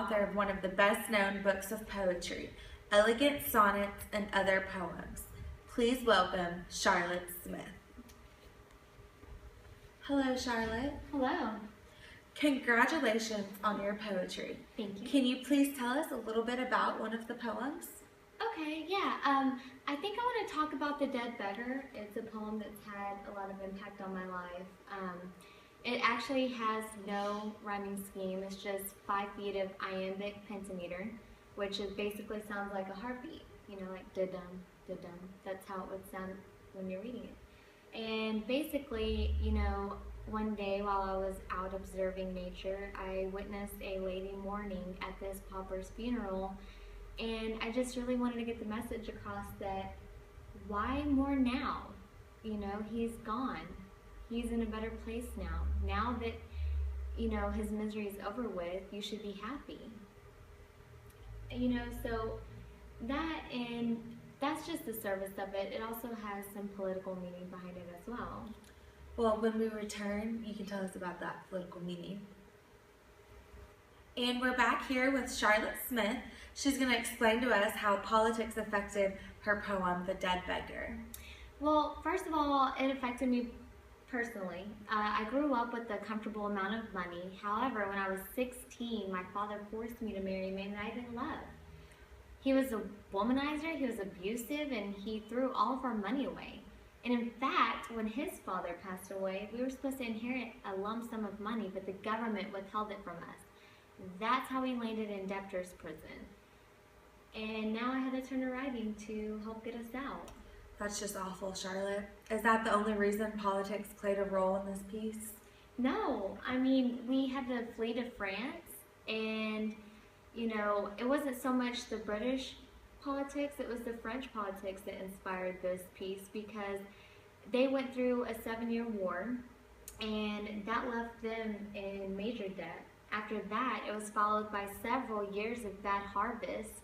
author of one of the best-known books of poetry, Elegant Sonnets and Other Poems. Please welcome Charlotte Smith. Hello, Charlotte. Hello. Congratulations on your poetry. Thank you. Can you please tell us a little bit about one of the poems? Okay, yeah. I think I want to talk about The Dead Beggar. It's a poem that's had a lot of impact on my life. It actually has no rhyming scheme. It's just 5 feet of iambic pentameter, which basically sounds like a heartbeat. You know, like da-dum, da-dum. That's how it would sound when you're reading it. And basically, you know, one day while I was out observing nature, I witnessed a lady mourning at this pauper's funeral. And I just really wanted to get the message across that why mourn now? You know, he's gone. He's in a better place now. Now that, you know, his misery is over with, you should be happy. You know, so that's just the service of it. It also has some political meaning behind it as well. Well, when we return, you can tell us about that political meaning. And we're back here with Charlotte Smith. She's going to explain to us how politics affected her poem, The Dead Beggar. Well, first of all, it affected me personally. I grew up with a comfortable amount of money. However, when I was 16, my father forced me to marry a man that I didn't love. He was a womanizer, he was abusive, and he threw all of our money away. And in fact, when his father passed away, we were supposed to inherit a lump sum of money, but the government withheld it from us. That's how we landed in debtor's prison. And now I had to turn to writing to help get us out. That's just awful, Charlotte. Is that the only reason politics played a role in this piece? No, I mean, we had to flee to France, and, you know, it wasn't so much the British politics, it was the French politics that inspired this piece, because they went through a 7-year war, and that left them in major debt. After that, it was followed by several years of bad harvests,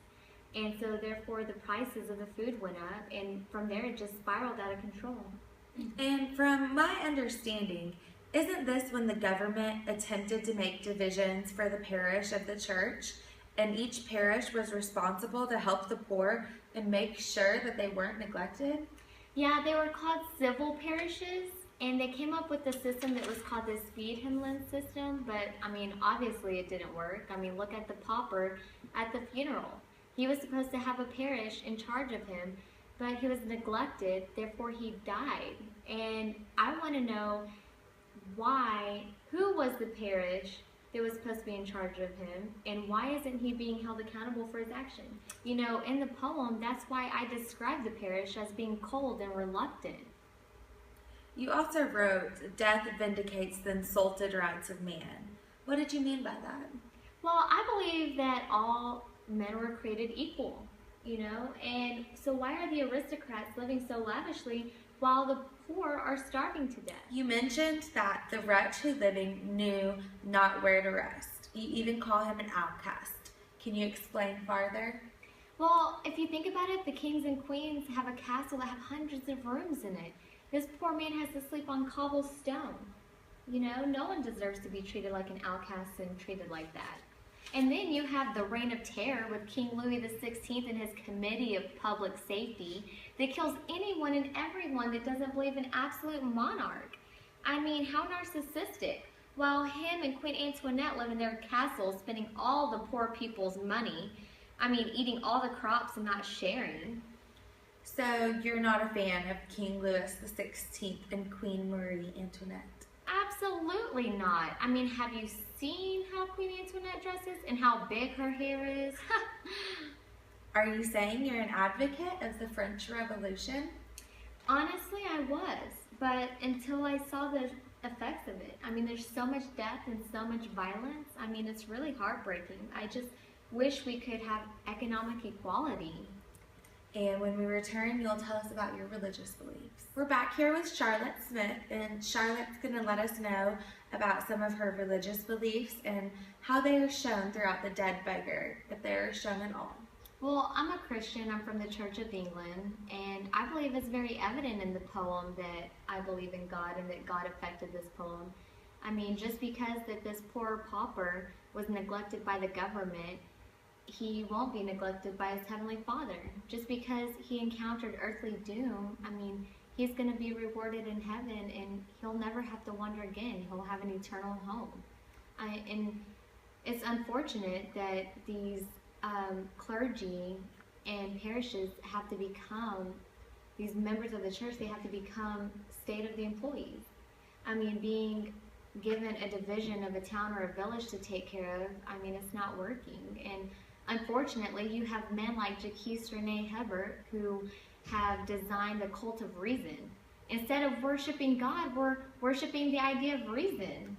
and so therefore the prices of the food went up, and from there it just spiraled out of control. And from my understanding, isn't this when the government attempted to make divisions for the parish of the church, and each parish was responsible to help the poor and make sure that they weren't neglected? Yeah, they were called civil parishes, and they came up with a system that was called the Speed-Himlin system, but I mean, obviously it didn't work. I mean, look at the pauper at the funeral. He was supposed to have a parish in charge of him, but he was neglected, therefore he died. And I want to know who was the parish that was supposed to be in charge of him, and why isn't he being held accountable for his action? You know, in the poem, that's why I described the parish as being cold and reluctant. You also wrote, "Death vindicates the insulted rights of man." What did you mean by that? Well, I believe that all men were created equal, you know, and so why are the aristocrats living so lavishly while the poor are starving to death? You mentioned that the wretched living knew not where to rest. You even call him an outcast. Can you explain farther? Well, if you think about it, the kings and queens have a castle that have hundreds of rooms in it. This poor man has to sleep on cobblestone. You know, no one deserves to be treated like an outcast and treated like that. And then you have the Reign of Terror with King Louis XVI and his Committee of Public Safety that kills anyone and everyone that doesn't believe in absolute monarch. I mean, how narcissistic. While him and Queen Antoinette live in their castle spending all the poor people's money, I mean, eating all the crops and not sharing. So you're not a fan of King Louis XVI and Queen Marie Antoinette? Absolutely not. I mean, have you seen how Queen Antoinette dresses and how big her hair is? Are you saying you're an advocate of the French Revolution? Honestly, I was, but until I saw the effects of it. I mean, there's so much death and so much violence. I mean, it's really heartbreaking. I just wish we could have economic equality. And when we return, you'll tell us about your religious beliefs. We're back here with Charlotte Smith, and Charlotte's going to let us know about some of her religious beliefs and how they are shown throughout The Dead Beggar, if they are shown at all. Well, I'm a Christian. I'm from the Church of England, and I believe it's very evident in the poem that I believe in God and that God affected this poem. I mean, just because that this poor pauper was neglected by the government, he won't be neglected by his Heavenly Father. Just because he encountered earthly doom, I mean, he's going to be rewarded in heaven, and he'll never have to wonder again. He'll have an eternal home. And it's unfortunate that these clergy and parishes have to become, these members of the church, they have to become state of the employees. I mean, being given a division of a town or a village to take care of, I mean, it's not working. And unfortunately, you have men like Jacques Rene Hebert who have designed the cult of reason. Instead of worshiping God, we're worshiping the idea of reason.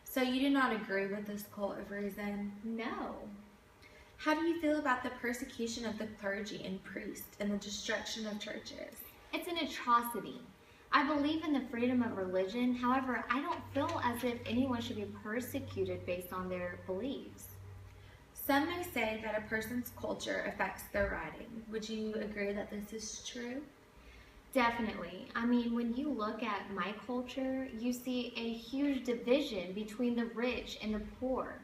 So you do not agree with this cult of reason? No. How do you feel about the persecution of the clergy and priests and the destruction of churches? It's an atrocity. I believe in the freedom of religion. However, I don't feel as if anyone should be persecuted based on their beliefs. Some may say that a person's culture affects their writing. Would you agree that this is true? Definitely. I mean, when you look at my culture, you see a huge division between the rich and the poor.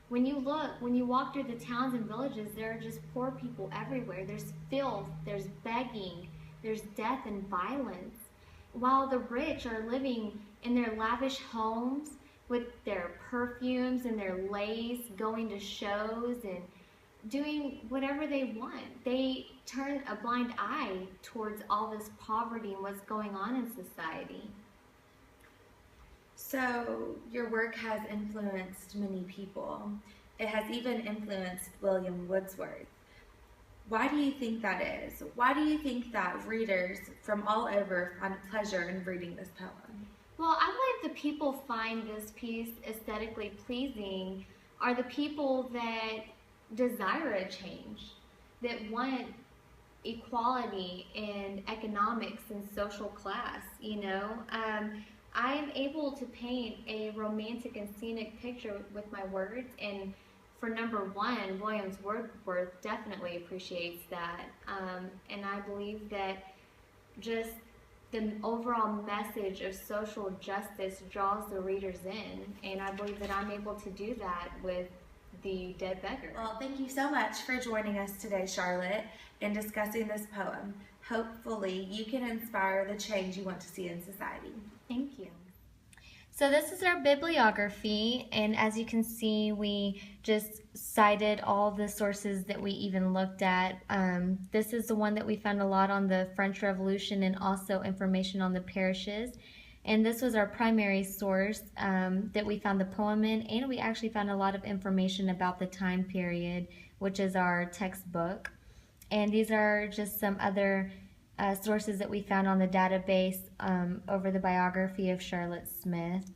When you walk through the towns and villages, there are just poor people everywhere. There's filth, there's begging, there's death and violence. While the rich are living in their lavish homes with their perfumes and their lace, going to shows and doing whatever they want. They turn a blind eye towards all this poverty and what's going on in society. So your work has influenced many people. It has even influenced William Wordsworth. Why do you think that is? Why do you think that readers from all over find pleasure in reading this poem? Well, I believe the people find this piece aesthetically pleasing are the people that desire a change, that want equality in economics and social class, you know. I am able to paint a romantic and scenic picture with my words, and for number one, William Wordsworth definitely appreciates that. And I believe that just the overall message of social justice draws the readers in, and I believe that I'm able to do that with The Dead Beggar. Well, thank you so much for joining us today, Charlotte, and discussing this poem. Hopefully, you can inspire the change you want to see in society. Thank you. So this is our bibliography, and as you can see, we just cited all the sources that we even looked at. This is the one that we found a lot on the French Revolution and also information on the parishes. And this was our primary source that we found the poem in, and we actually found a lot of information about the time period, which is our textbook. And these are just some other sources that we found on the database over the biography of Charlotte Smith.